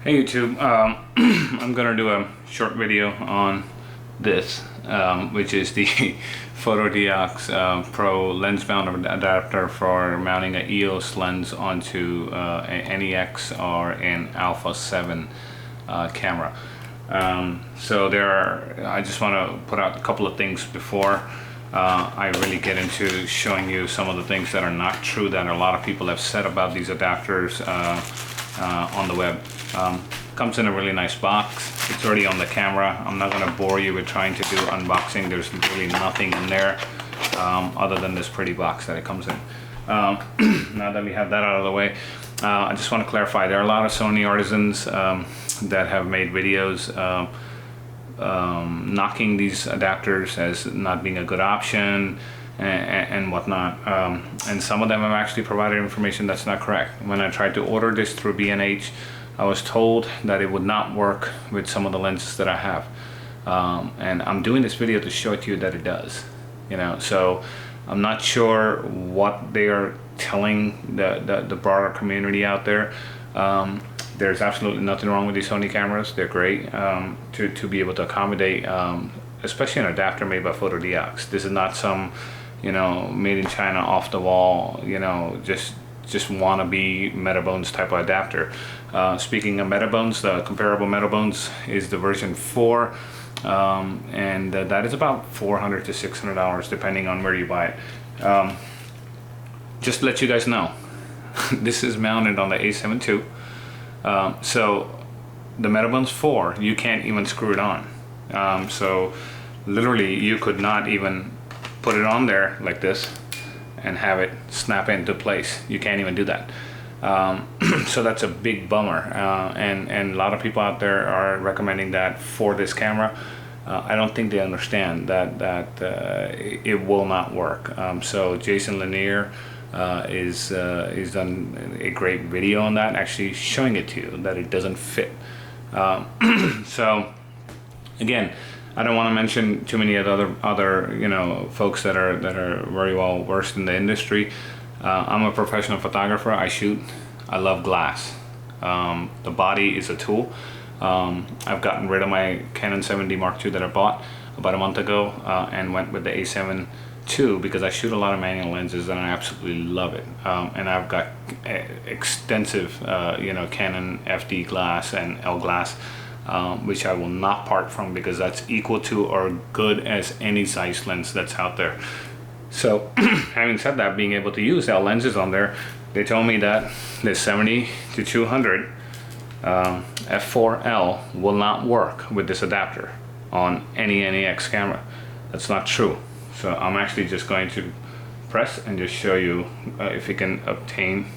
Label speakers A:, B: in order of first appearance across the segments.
A: Hey YouTube, I'm gonna do a short video on this, which is the Fotodiox Pro lens mount adapter for mounting an EOS lens onto an NEX or an Alpha 7 camera. I just want to put out a couple of things before I really get into showing you some of the things that are not true that a lot of people have said about these adapters on the web. Comes in a really nice box. It's already on the camera. I'm not going to bore you with trying to do unboxing. There's really nothing in there other than this pretty box that it comes in. Now that we have that out of the way, I just want to clarify, there are a lot of Sony artisans that have made videos knocking these adapters as not being a good option and whatnot, and some of them have actually provided information that's not correct. When I tried to order this through B&H, I was told that it would not work with some of the lenses that I have, and I'm doing this video to show it to you that it does. So I'm not sure what they are telling the broader community out there. There's absolutely nothing wrong with these Sony cameras. They're great to be able to accommodate, especially an adapter made by Fotodiox. This is not some, made in China, off the wall, just wannabe Metabones type of adapter. Speaking of Metabones, the comparable Metabones is the version 4, and that is about $400 to $600 depending on where you buy it. Just to let you guys know, this is mounted on the A7ii. So the Metabones 4, you can't even screw it on. So literally you could not even put it on there like this and have it snap into place. You can't even do that. So that's a big bummer, and a lot of people out there are recommending that for this camera. I don't think they understand that it will not work. So Jason Lanier is done a great video on that, actually showing it to you that it doesn't fit. So again, I don't want to mention too many other folks that are very well versed in the industry. I'm a professional photographer. I shoot. I love glass. The body is a tool. I've gotten rid of my Canon 7D Mark II that I bought about a month ago and went with the A7 II because I shoot a lot of manual lenses and I absolutely love it. And I've got extensive Canon FD glass and L glass, which I will not part from because that's equal to or good as any size lens that's out there. So having said that, being able to use L lenses on there, they told me that the 70 to 200 f4L will not work with this adapter on any NEX camera. That's not true. So I'm actually just going to press and just show you if you can obtain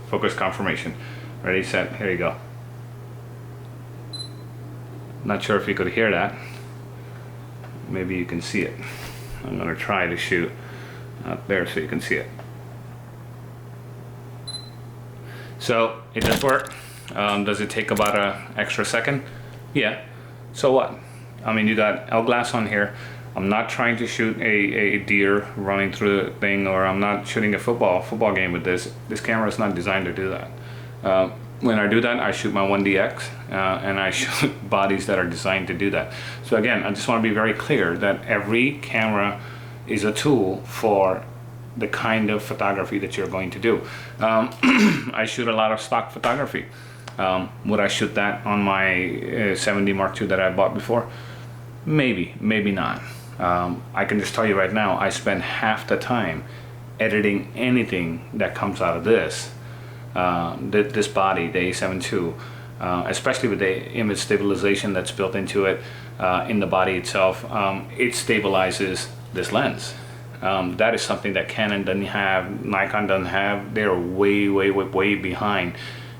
A: focus confirmation. Ready, set, here you go. Not sure if you could hear that. Maybe you can see it. I'm going to try to shoot out there so you can see it. So it does work. Does it take about an extra second? Yeah. So what? I mean, you got L glass on here. I'm not trying to shoot a deer running through the thing, or I'm not shooting a football game with this. This camera is not designed to do that. When I do that, I shoot my 1DX and I shoot bodies that are designed to do that. So again, I just want to be very clear that every camera is a tool for the kind of photography that you're going to do. I shoot a lot of stock photography. Would I shoot that on my 7D Mark II that I bought before? Maybe, maybe not. I can just tell you right now, I spend half the time editing anything that comes out of this. This body, the A7 II, especially with the image stabilization that's built into it in the body itself, it stabilizes this lens. That is something that Canon doesn't have, Nikon doesn't have. They're way behind,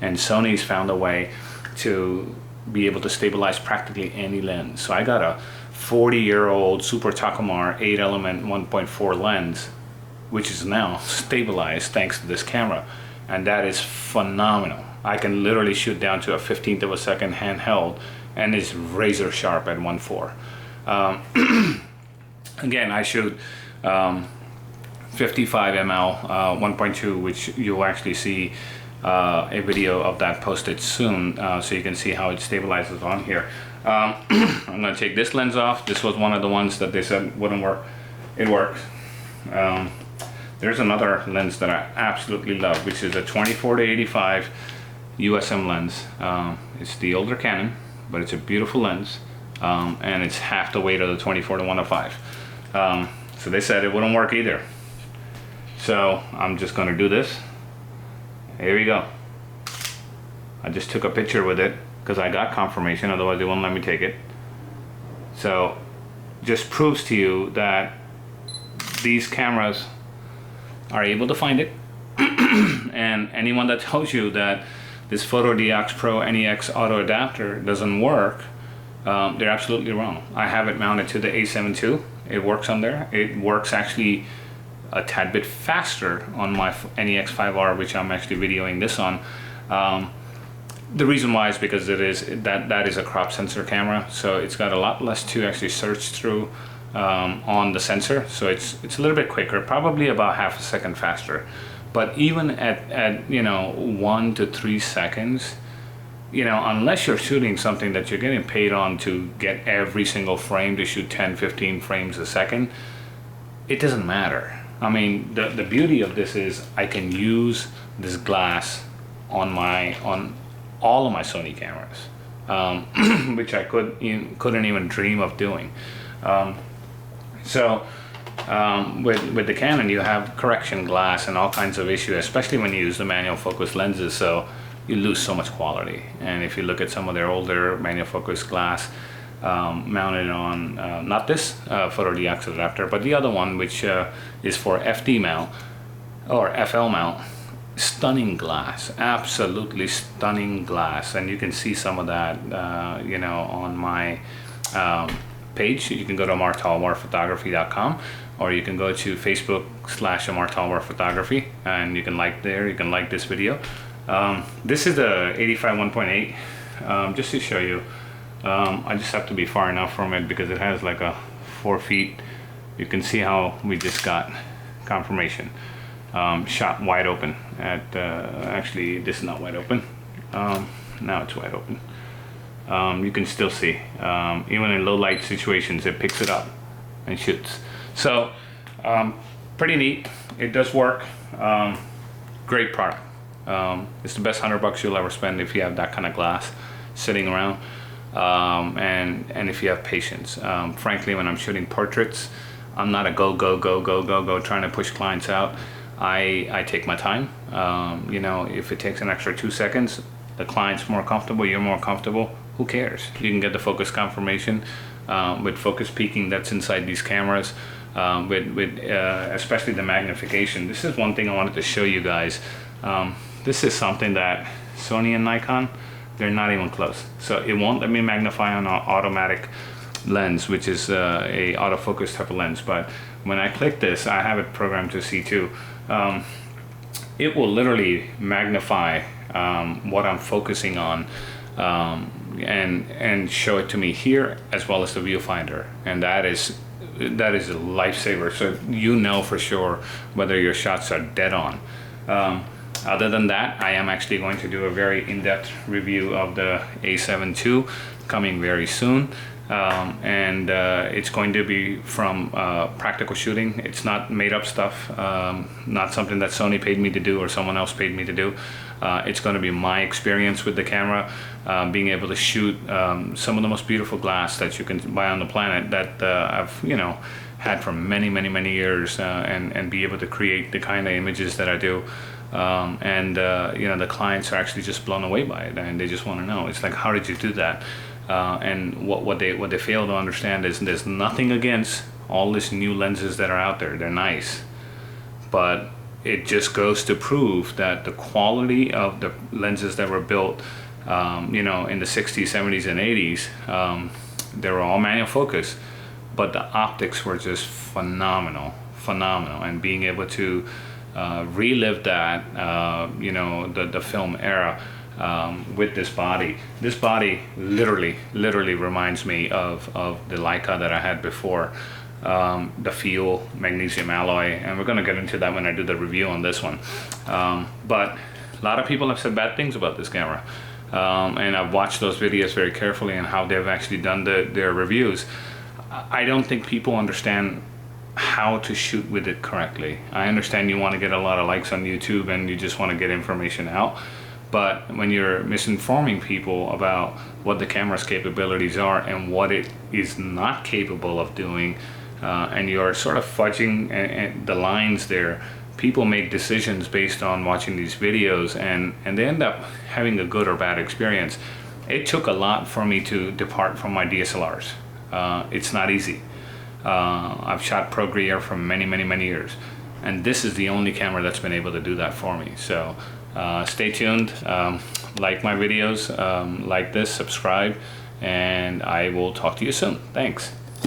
A: and Sony's found a way to be able to stabilize practically any lens. So I got a 40-year-old Super Takumar 8-element 1.4 lens, which is now stabilized thanks to this camera. And that is phenomenal. I can literally shoot down to a 1/15 of a second handheld and it's razor sharp at 1.4. Again, I shoot 55 ml 1.2, which you'll actually see a video of that posted soon, so you can see how it stabilizes on here. I'm going to take this lens off. This was one of the ones that they said wouldn't work. It works. There's another lens that I absolutely love, which is a 24-85 USM lens. It's the older Canon, but it's a beautiful lens, and it's half the weight of the 24-105. So they said it wouldn't work either. So I'm just going to do this. Here we go. I just took a picture with it because I got confirmation, otherwise they won't let me take it. So just proves to you that these cameras are able to find it. And anyone that tells you that this Fotodiox Pro NEX auto adapter doesn't work, they're absolutely wrong. I have it mounted to the A7 II. It works on there. It works actually a tad bit faster on my NEX 5R, which I'm actually videoing this on. The reason why is because it is that is a crop sensor camera, so it's got a lot less to actually search through on the sensor, so it's a little bit quicker, probably about half a second faster. But even at 1 to 3 seconds, unless you're shooting something that you're getting paid on to get every single frame to shoot 10-15 frames a second, it doesn't matter. I mean, the beauty of this is I can use this glass on all of my Sony cameras, which I couldn't even dream of doing. With the Canon, you have correction glass and all kinds of issues, especially when you use the manual focus lenses, so you lose so much quality. And if you look at some of their older manual focus glass mounted on not this Fotodiox adapter, but the other one, which is for FD mount or FL mount, stunning glass, absolutely stunning glass. And you can see some of that on my page. You can go to amartalwarphotography.com, or you can go to Facebook/amartalwarphotography, and you can like there. You can like this video. This is the 85 1.8. Just to show you, I just have to be far enough from it because it has like a 4 feet. You can see how we just got confirmation. Shot wide open at actually this is not wide open. Now it's wide open. You can still see, even in low light situations, it picks it up and shoots. So pretty neat. It does work. Great product. It's the best $100 you'll ever spend if you have that kind of glass sitting around, and if you have patience. Frankly, when I'm shooting portraits, I'm not a go trying to push clients out. I take my time. If it takes an extra 2 seconds, the client's more comfortable, you're more comfortable, who cares? You can get the focus confirmation with focus peaking that's inside these cameras, with especially the magnification. This is one thing I wanted to show you guys. This is something that Sony and Nikon, they're not even close. So it won't let me magnify on an automatic lens, which is a autofocus type of lens. But when I click this, I have it programmed to C2. It will literally magnify what I'm focusing on, and show it to me here as well as the viewfinder, and that is a lifesaver. So for sure whether your shots are dead on. Other than that, I am actually going to do a very in-depth review of the A7 II coming very soon. It's going to be from practical shooting. It's not made up stuff, not something that Sony paid me to do or someone else paid me to do. It's going to be my experience with the camera, being able to shoot some of the most beautiful glass that you can buy on the planet that I've had for many years, and be able to create the kind of images that I do. The clients are actually just blown away by it, and they just want to know. It's like, how did you do that? And what they fail to understand is there's nothing against all these new lenses that are out there. They're nice, but it just goes to prove that the quality of the lenses that were built, in the 60s, 70s, and 80s, they were all manual focus, but the optics were just phenomenal. And being able to relive that, the film era, with this body. This body literally reminds me of the Leica that I had before, the Feel magnesium alloy, and we're going to get into that when I do the review on this one. But A lot of people have said bad things about this camera. And I've watched those videos very carefully and how they've actually done their reviews. I don't think people understand how to shoot with it correctly. I understand you want to get a lot of likes on YouTube and you just want to get information out. But when you're misinforming people about what the camera's capabilities are and what it is not capable of doing, and you're sort of fudging the lines there, people make decisions based on watching these videos, and they end up having a good or bad experience. It took a lot for me to depart from my DSLRs. It's not easy. I've shot Pro Gear for many years, and this is the only camera that's been able to do that for me. So stay tuned, like my videos, like this, subscribe, and I will talk to you soon. Thanks.